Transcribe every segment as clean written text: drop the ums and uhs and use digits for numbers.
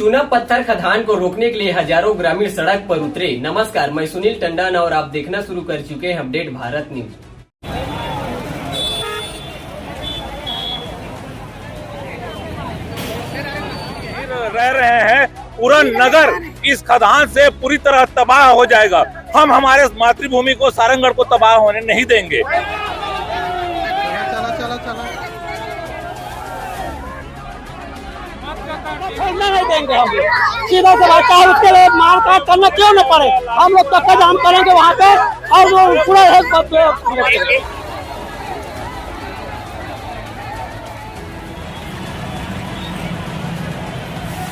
चूना पत्थर खदान को रोकने के लिए हजारों ग्रामीण सड़क पर उतरे। नमस्कार, मैं सुनील टंडन और आप देखना शुरू कर चुके हैं अपडेट भारत न्यूज। रह रहे हैं, पूरा नगर इस खदान से पूरी तरह तबाह हो जाएगा। हम हमारे मातृभूमि को, सारंगगढ़ को तबाह होने नहीं देंगे। छोड़ने नहीं देंगे हम लोग। सीधा से चाहे उसके लिए मार काट करना क्यों न पड़े, हम लोग चक्का जाम करेंगे वहाँ पे और वो पूरा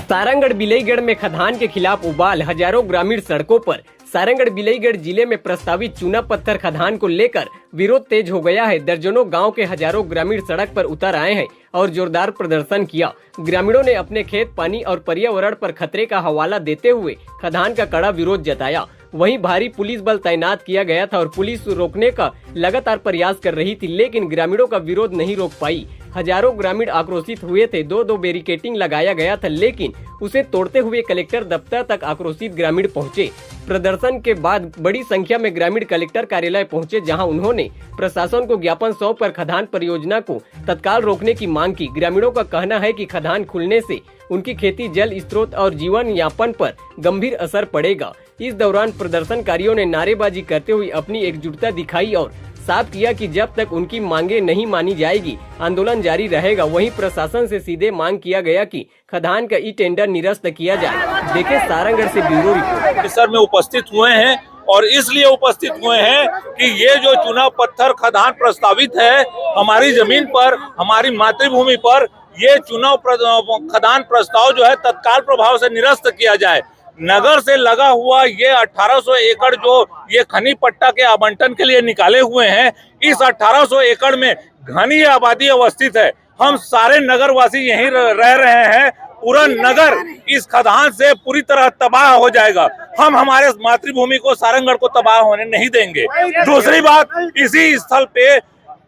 सारंगगढ़ बिलईगढ़ में खदान के खिलाफ उबाल, हजारों ग्रामीण सड़कों पर। सारंगगढ़ बिलईगढ़ जिले में प्रस्तावित चूना पत्थर खदान को लेकर विरोध तेज हो गया है। दर्जनों गांव के हजारों ग्रामीण सड़क पर उतर आए हैं और जोरदार प्रदर्शन किया। ग्रामीणों ने अपने खेत, पानी और पर्यावरण पर खतरे का हवाला देते हुए खदान का कड़ा विरोध जताया। वहीं भारी पुलिस बल तैनात किया गया था और पुलिस रोकने का लगातार प्रयास कर रही थी, लेकिन ग्रामीणों का विरोध नहीं रोक पाई। हजारों ग्रामीण आक्रोशित हुए थे। दो बैरिकेडिंग लगाया गया था, लेकिन उसे तोड़ते हुए कलेक्टर दफ्तर तक आक्रोशित ग्रामीण पहुंचे। प्रदर्शन के बाद बड़ी संख्या में ग्रामीण कलेक्टर कार्यालय पहुंचे, जहां उन्होंने प्रशासन को ज्ञापन सौंपकर खदान परियोजना को तत्काल रोकने की मांग की। ग्रामीणों का कहना है कि खदान खुलने से उनकी खेती, जल स्रोत और जीवन यापन पर गंभीर असर पड़ेगा। इस दौरान प्रदर्शनकारियों ने नारेबाजी करते हुए अपनी एकजुटता दिखाई और साफ किया कि जब तक उनकी मांगे नहीं मानी जाएगी, आंदोलन जारी रहेगा। वहीं प्रशासन से सीधे मांग किया गया कि खदान का ई टेंडर निरस्त किया जाए। देखे सारंगगढ़ से ब्यूरो रिपोर्ट। सर में उपस्थित हुए हैं और इसलिए उपस्थित हुए हैं कि ये जो चूना पत्थर खदान प्रस्तावित है हमारी जमीन पर, हमारी मातृभूमि पर, ये चूना खदान प्रस्ताव जो है तत्काल प्रभाव से निरस्त किया जाए। नगर से लगा हुआ ये 1800 एकड़ जो ये खनी पट्टा के आवंटन के लिए निकाले हुए हैं, इस 1800 एकड़ में घनी आबादी अवस्थित है। हम सारे नगरवासी यहीं रह रहे हैं। पूरा नगर इस खदान से पूरी तरह तबाह हो जाएगा। हम हमारे मातृभूमि को, सारंगगढ़ को तबाह होने नहीं देंगे। दूसरी बात, इसी स्थल पे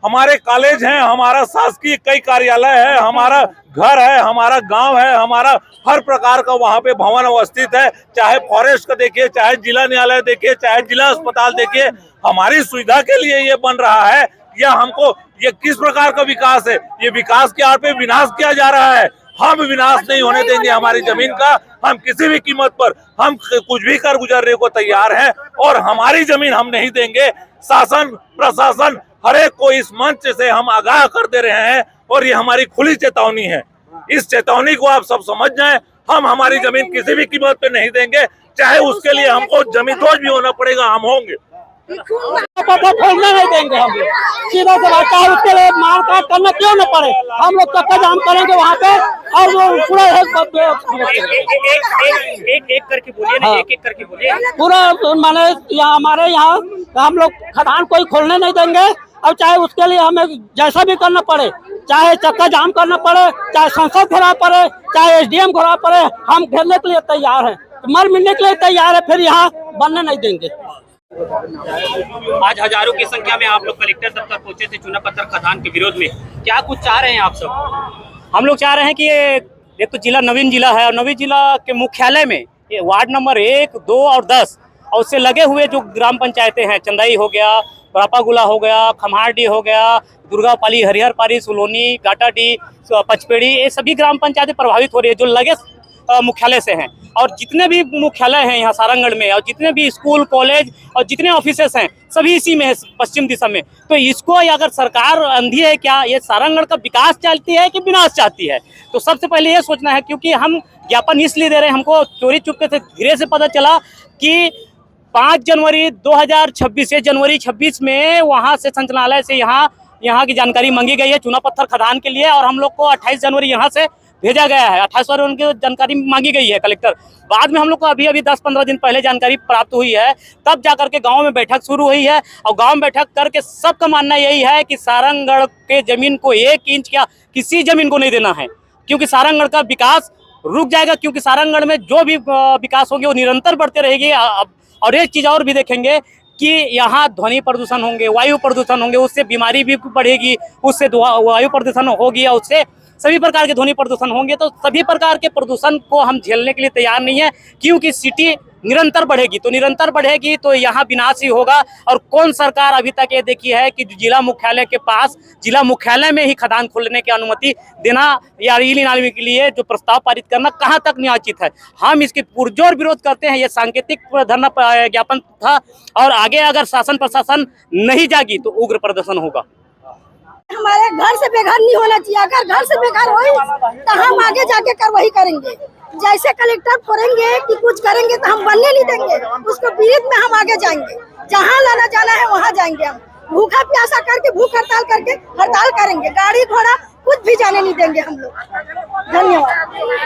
हमारे कॉलेज हैं, हमारा शासकीय कई कार्यालय है, हमारा घर है, हमारा गांव है, हमारा हर प्रकार का वहां पे भवन अवस्थित है। चाहे फॉरेस्ट का देखिए, चाहे जिला न्यायालय देखिए, चाहे जिला अस्पताल देखिए, हमारी सुविधा के लिए ये बन रहा है। या हमको ये किस प्रकार का विकास है? ये विकास के आड़ पे विनाश किया जा रहा है। हम विनाश नहीं होने देंगे हमारी जमीन का। हम किसी भी कीमत पर हम कुछ भी कर गुजरने को तैयार हैं और हमारी जमीन हम नहीं देंगे। शासन, प्रशासन, हर एक को इस मंच से हम आगाह कर दे रहे हैं और ये हमारी खुली चेतावनी है। इस चेतावनी को आप सब समझ जाएं। हम हमारी जमीन किसी भी कीमत पे नहीं देंगे, चाहे उसके लिए हमको जमींदोज भी होना पड़ेगा, हम होंगे। छोड़ने नहीं देंगे हम लोग। सीधा से चाहे उसके लिए मार काट करना क्यों न पड़े, हम लोग चक्का जाम करेंगे वहाँ पे और वो पूरा एक करके बोलिए ना, एक करके बोलिए। पूरा माने हमारे यहाँ हम लोग खदान कोई खोलने नहीं देंगे और चाहे उसके लिए हमें जैसा भी करना पड़े, चाहे चक्का जाम करना पड़े, चाहे संसद घुरा पड़े, चाहे एसडीएम घुरा पड़े, हम घेरने के लिए तैयार हैं, मर मिलने के लिए तैयार है। फिर यहाँ बनने नहीं देंगे। आज हजारों की संख्या में आप लोग कलेक्टर दफ्तर पहुंचे थे चूना पत्थर खदान के विरोध में। क्या कुछ चाह रहे हैं आप सब? हम लोग चाह रहे हैं कि ये तो जिला नवीन जिला है और नवीन जिला के मुख्यालय में ये वार्ड नंबर 1, 2 और 10 और उससे लगे हुए जो ग्राम पंचायतें हैं, चंदाई हो गया, बरापागुला हो गया, खम्हारडी हो गया, दुर्गापाली, हरिहरपाली, सुलोनी, गाटाडी, पचपेड़ी, ये सभी ग्राम पंचायतें प्रभावित हो रही है जो लगे मुख्यालय से हैं। और जितने भी मुख्यालय हैं यहाँ सारंगगढ़ में और जितने भी स्कूल, कॉलेज और जितने ऑफिसेस हैं सभी इसी में है, पश्चिम दिशा में। तो इसको अगर सरकार अंधी है क्या, ये सारंगगढ़ का विकास चाहती है कि विनाश चाहती है? तो सबसे पहले ये सोचना है, क्योंकि हम ज्ञापन इसलिए दे रहे हैं। हमको चोरी चुपके से धीरे से पता चला कि 5 जनवरी 2026 जनवरी 26 में वहाँ से संचालनालय से यहाँ की जानकारी मांगी गई है चूना पत्थर खदान के लिए और हम लोग को 28 जनवरी यहाँ से भेजा गया है। 28 जनवरी उनकी जानकारी मांगी गई है कलेक्टर। बाद में हम लोग को अभी 10-15 दिन पहले जानकारी प्राप्त हुई है, तब जाकर के गांव में बैठक शुरू हुई है और गांव में बैठक करके सबका मानना यही है कि सारंगगढ़ के जमीन को 1 इंच क्या किसी जमीन को नहीं देना है, क्योंकि सारंगगढ़ का विकास रुक जाएगा। क्योंकि सारंगगढ़ में जो भी विकास होगी वो निरंतर बढ़ते रहेगी। और एक चीज़ और भी देखेंगे कि यहाँ ध्वनि प्रदूषण होंगे, वायु प्रदूषण होंगे, उससे बीमारी भी बढ़ेगी, उससे वायु प्रदूषण होगी और उससे सभी प्रकार के ध्वनि प्रदूषण होंगे। तो सभी प्रकार के प्रदूषण को हम झेलने के लिए तैयार नहीं है, क्योंकि सिटी निरंतर बढ़ेगी तो यहाँ विनाश ही होगा। और कौन सरकार अभी तक ये देखी है कि जिला मुख्यालय के पास, जिला मुख्यालय में ही खदान खोलने की अनुमति देना या रीली नाली के लिए जो प्रस्ताव पारित करना कहाँ तक न्यायोचित है। हम इसकी पुरजोर विरोध करते हैं। ये सांकेतिक धरना ज्ञापन था और आगे अगर शासन प्रशासन नहीं जागी तो उग्र प्रदर्शन होगा। हमारे घर से बेघर नहीं होना चाहिए। अगर घर से बेघर हो तो हम आगे जाके कार्रवाई करेंगे। जैसे कलेक्टर फोड़ेंगे कि कुछ करेंगे तो हम बनने नहीं देंगे। उसको विरोध में हम आगे जाएंगे, जहाँ लाना जाना है वहाँ जाएंगे। हम भूखा प्यासा करके भूख हड़ताल करेंगे। गाड़ी घोड़ा कुछ भी जाने नहीं देंगे हम लोग। धन्यवाद।